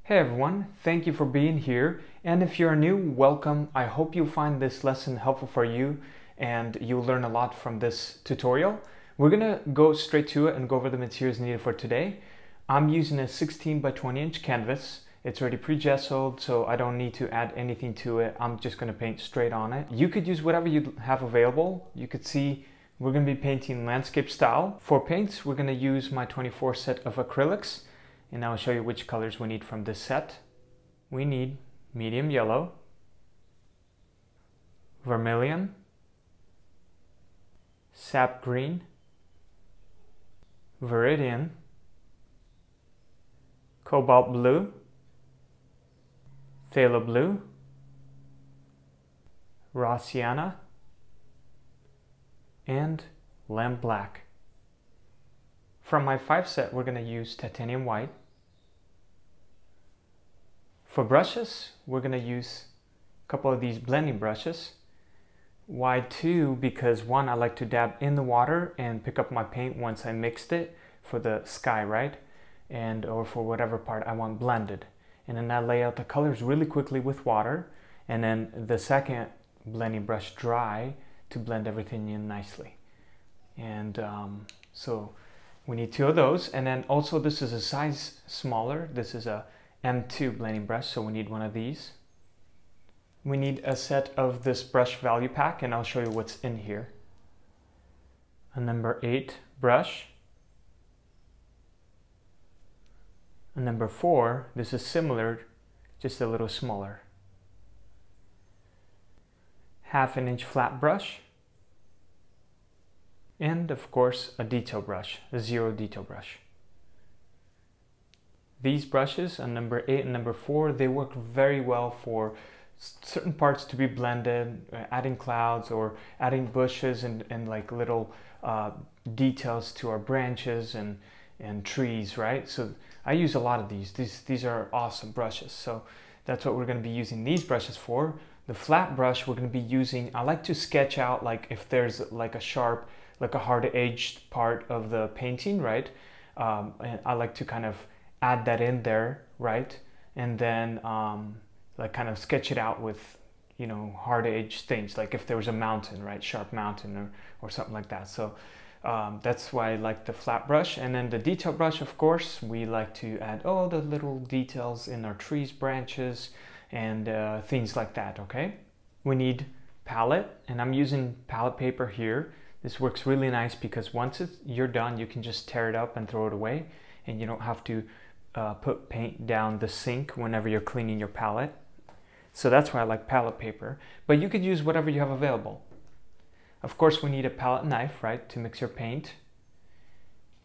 Hey everyone, thank you for being here, and if you're new, welcome. I hope you find this lesson helpful for you and you'll learn a lot from this tutorial. We're gonna go straight to it and go over the materials needed for today. I'm using a 16 by 20 inch canvas. It's already pre-gessoed, so I don't need to add anything to it. I'm just gonna paint straight on it. You could use whatever you have available. You could see we're gonna be painting landscape style. For paints, we're gonna use my 24 set of acrylics. And I'll show you which colors we need from this set. We need medium yellow, vermilion, sap green, Viridian, Cobalt Blue, Phthalo Blue, raw Sienna, and lamp black. From my 5 set, we're going to use titanium white. For brushes, we're going to use a couple of these blending brushes. Why 2? Because 1, I like to dab in the water and pick up my paint once I mixed it for the sky, right? Or for whatever part I want blended. And then I lay out the colors really quickly with water. And then the second blending brush dry to blend everything in nicely. And so we need 2 of those. And then also this is a size smaller. This is a M2 blending brush, so we need 1 of these. We need a set of this brush value pack, and I'll show you what's in here. A number 8 brush. A number 4, this is similar, just a little smaller. 1/2 inch flat brush. And of course a detail brush, a 0 detail brush. These brushes, a number 8 and number 4, they work very well for certain parts to be blended, adding clouds or adding bushes and like little details to our branches and trees, right? So I use a lot of these. These are awesome brushes. So that's what we're going to be using these brushes for. The flat brush we're going to be using, I like to sketch out like if there's like a sharp, like a hard-edged part of the painting, right? And I like to kind of add that in there, right? And then like kind of sketch it out with, you know, hard-edged things, like if there was a mountain, right? Sharp mountain or something like that. So that's why I like the flat brush. And then the detail brush, of course, we like to add all the little details in our trees, branches, and things like that, okay? We need palette, and I'm using palette paper here. This works really nice because once you're done, you can just tear it up and throw it away, and you don't have to put paint down the sink whenever you're cleaning your palette. So that's why I like palette paper, but you could use whatever you have available. Of course, we need a palette knife, right, to mix your paint.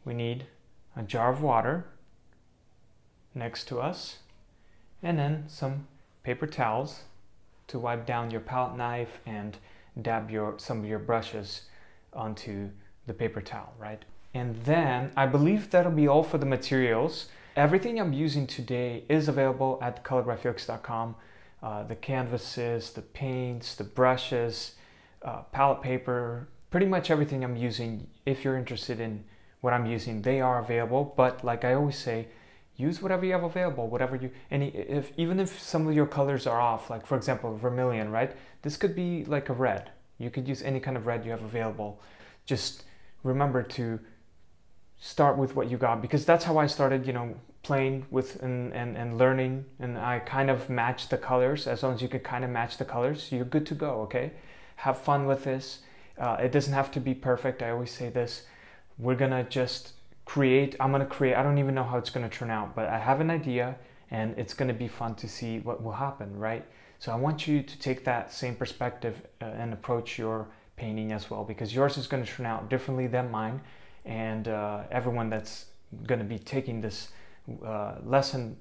We need a jar of water next to us, and then some paper towels to wipe down your palette knife and dab some of your brushes onto the paper towel, right? And then I believe that'll be all for the materials. Everything I'm using today is available at ColorByFeliks.com. The canvases, the paints, the brushes, palette paper, pretty much everything I'm using. If you're interested in what I'm using, they are available. But like I always say, use whatever you have available, whatever you, even if some of your colors are off, like for example, vermilion, right? This could be like a red. You could use any kind of red you have available. Just remember to start with what you got, because that's how I started, you know, playing with and learning, and I kind of match the colors. As long as you can kind of match the colors, you're good to go, okay? Have fun with this. It doesn't have to be perfect. I always say this. We're gonna just create. I'm gonna create. I don't even know how it's gonna turn out, but I have an idea, and it's gonna be fun to see what will happen, right? So I want you to take that same perspective and approach your painting as well, because yours is gonna turn out differently than mine, and everyone that's gonna be taking this lesson,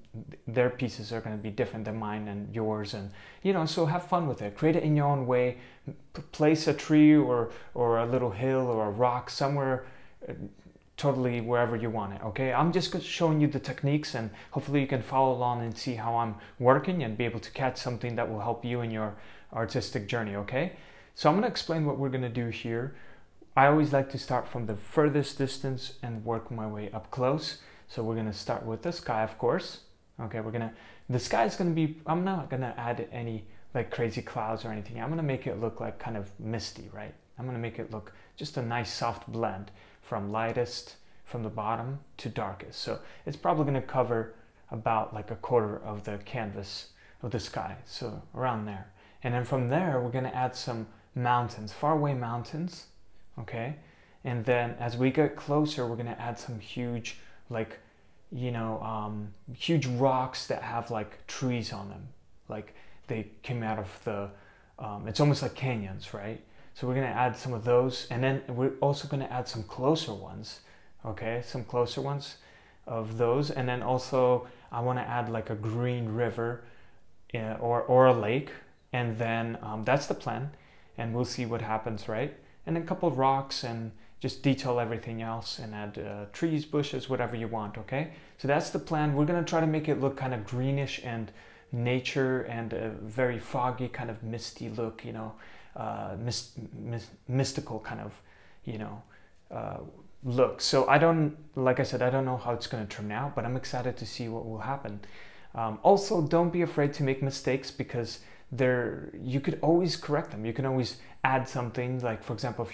their pieces are going to be different than mine and yours, and you know, so have fun with it. Create it in your own way. Place a tree or a little hill or a rock somewhere, totally wherever you want it, okay? I'm just showing you the techniques, and hopefully you can follow along and see how I'm working and be able to catch something that will help you in your artistic journey, okay? So I'm going to explain what we're going to do here. I always like to start from the furthest distance and work my way up close. So we're going to start with the sky, of course. Okay, the sky is gonna be, I'm not gonna add any like crazy clouds or anything. I'm gonna make it look like kind of misty, right? I'm gonna make it look just a nice soft blend from lightest from the bottom to darkest. So it's probably gonna cover about like a quarter of the canvas of the sky, so around there. And then from there, we're gonna add some mountains, faraway mountains, okay? And then as we get closer, we're gonna add some huge, like, you know, huge rocks that have like trees on them. Like they came out of the, it's almost like canyons, right? So we're gonna add some of those. And then we're also gonna add some closer ones, okay? Some closer ones of those. And then also I wanna add like a green river or a lake. And then that's the plan. And we'll see what happens, right? And then a couple of rocks and just detail everything else and add trees, bushes, whatever you want, okay? So that's the plan. We're gonna try to make it look kind of greenish and nature and a very foggy kind of misty look, you know, mystical kind of, you know, look. So like I said, I don't know how it's gonna turn out, but I'm excited to see what will happen. Also, don't be afraid to make mistakes, because you could always correct them. You can always add something, like for example,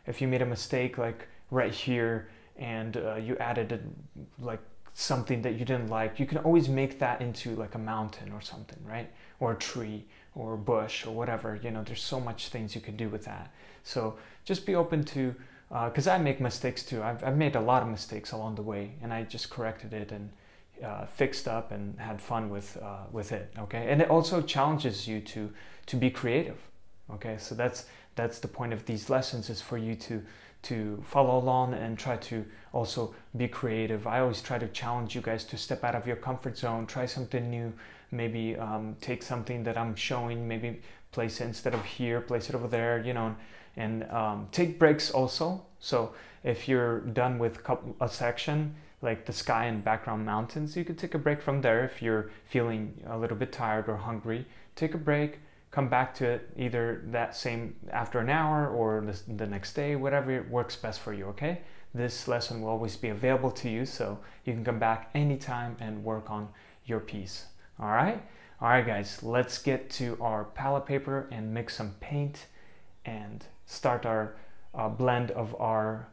if you made a mistake like right here and you added like something that you didn't like, you can always make that into like a mountain or something, right? Or a tree or a bush or whatever, you know, there's so much things you can do with that. So just be open to, because I make mistakes too. I've made a lot of mistakes along the way, and I just corrected it and fixed up and had fun with it, okay? And it also challenges you to be creative, okay? So that's the point of these lessons, is for you to follow along and try to also be creative. I always try to challenge you guys to step out of your comfort zone, try something new, maybe take something that I'm showing, maybe place it instead of here, place it over there, you know, and take breaks also. So if you're done with a section, like the sky and background mountains, you could take a break from there. If you're feeling a little bit tired or hungry, take a break, come back to it either that same after an hour or the next day, whatever works best for you, okay? This lesson will always be available to you, so you can come back anytime and work on your piece, all right? All right, guys, let's get to our palette paper and mix some paint and start our blend of our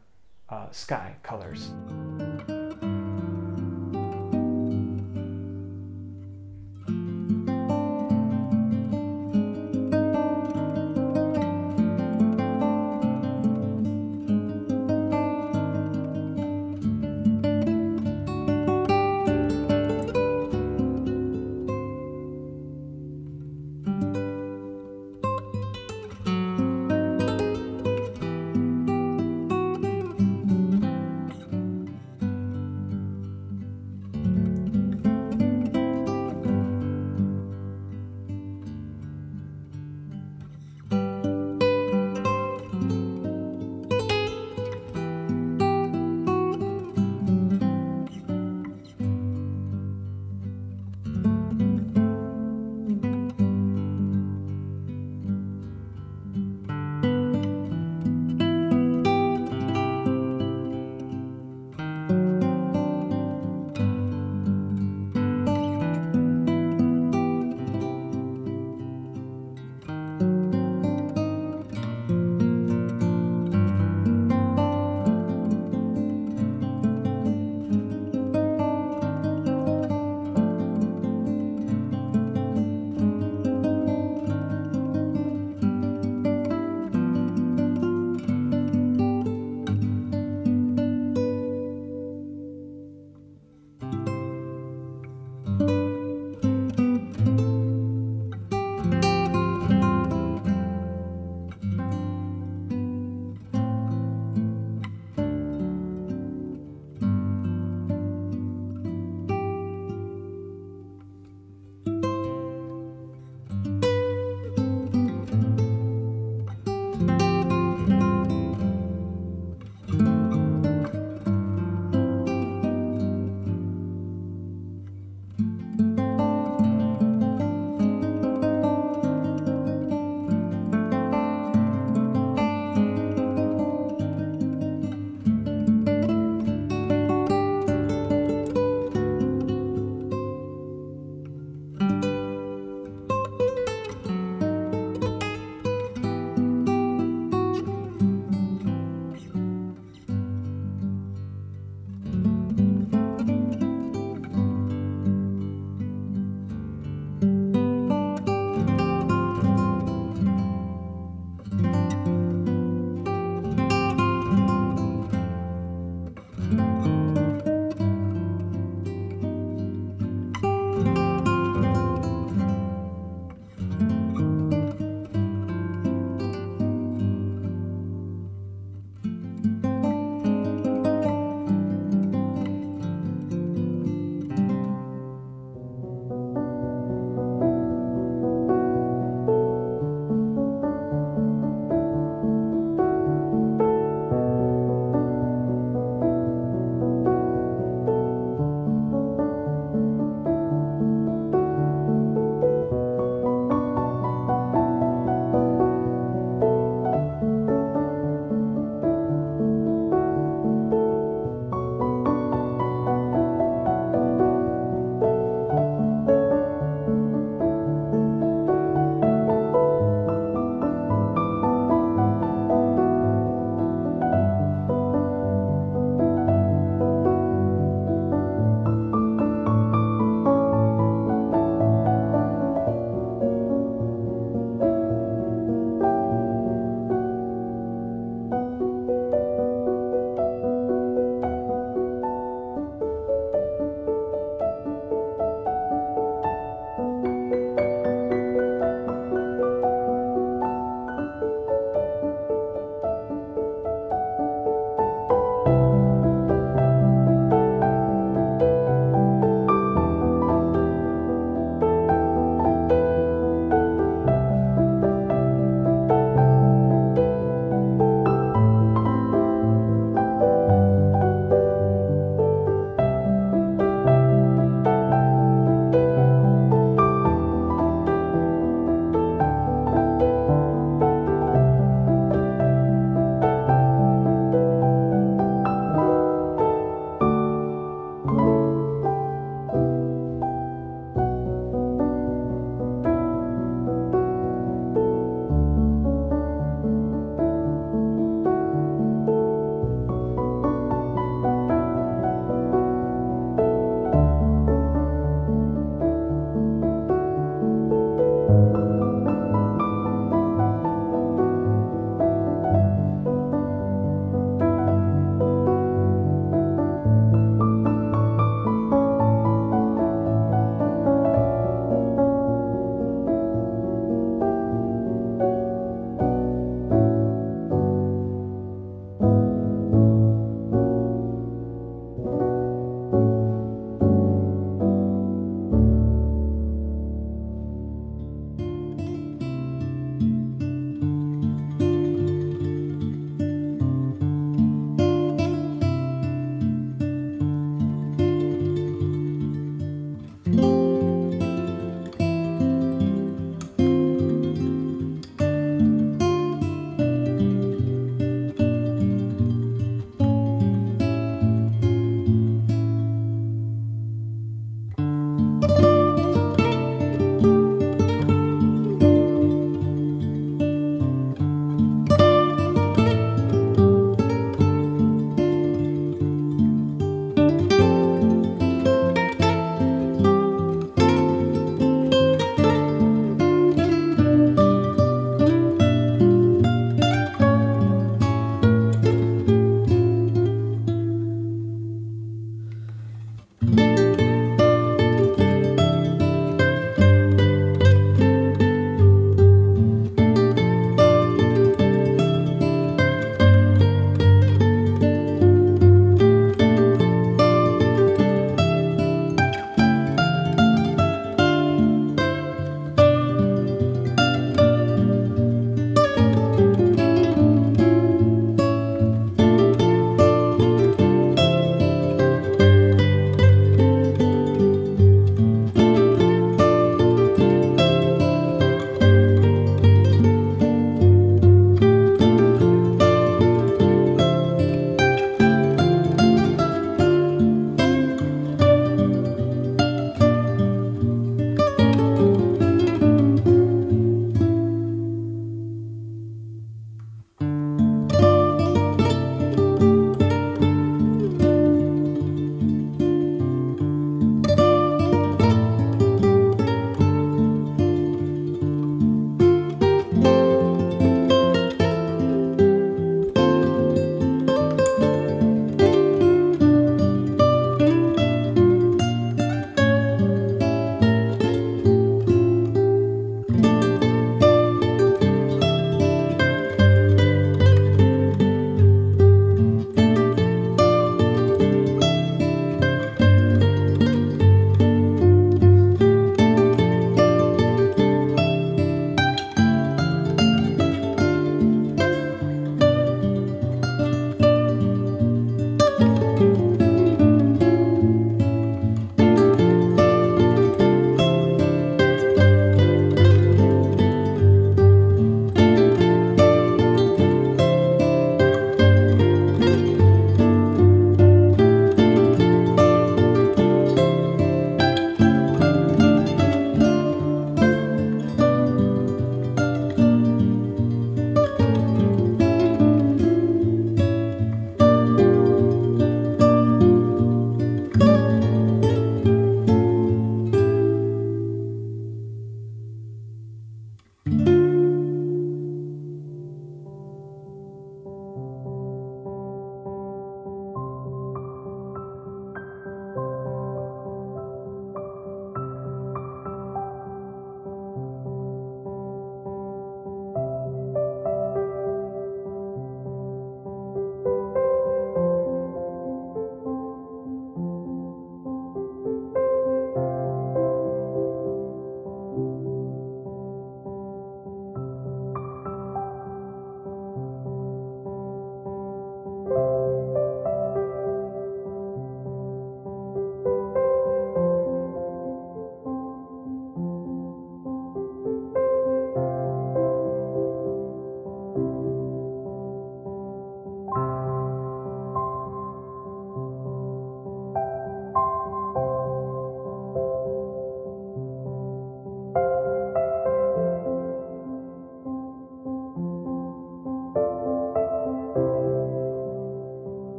sky colors.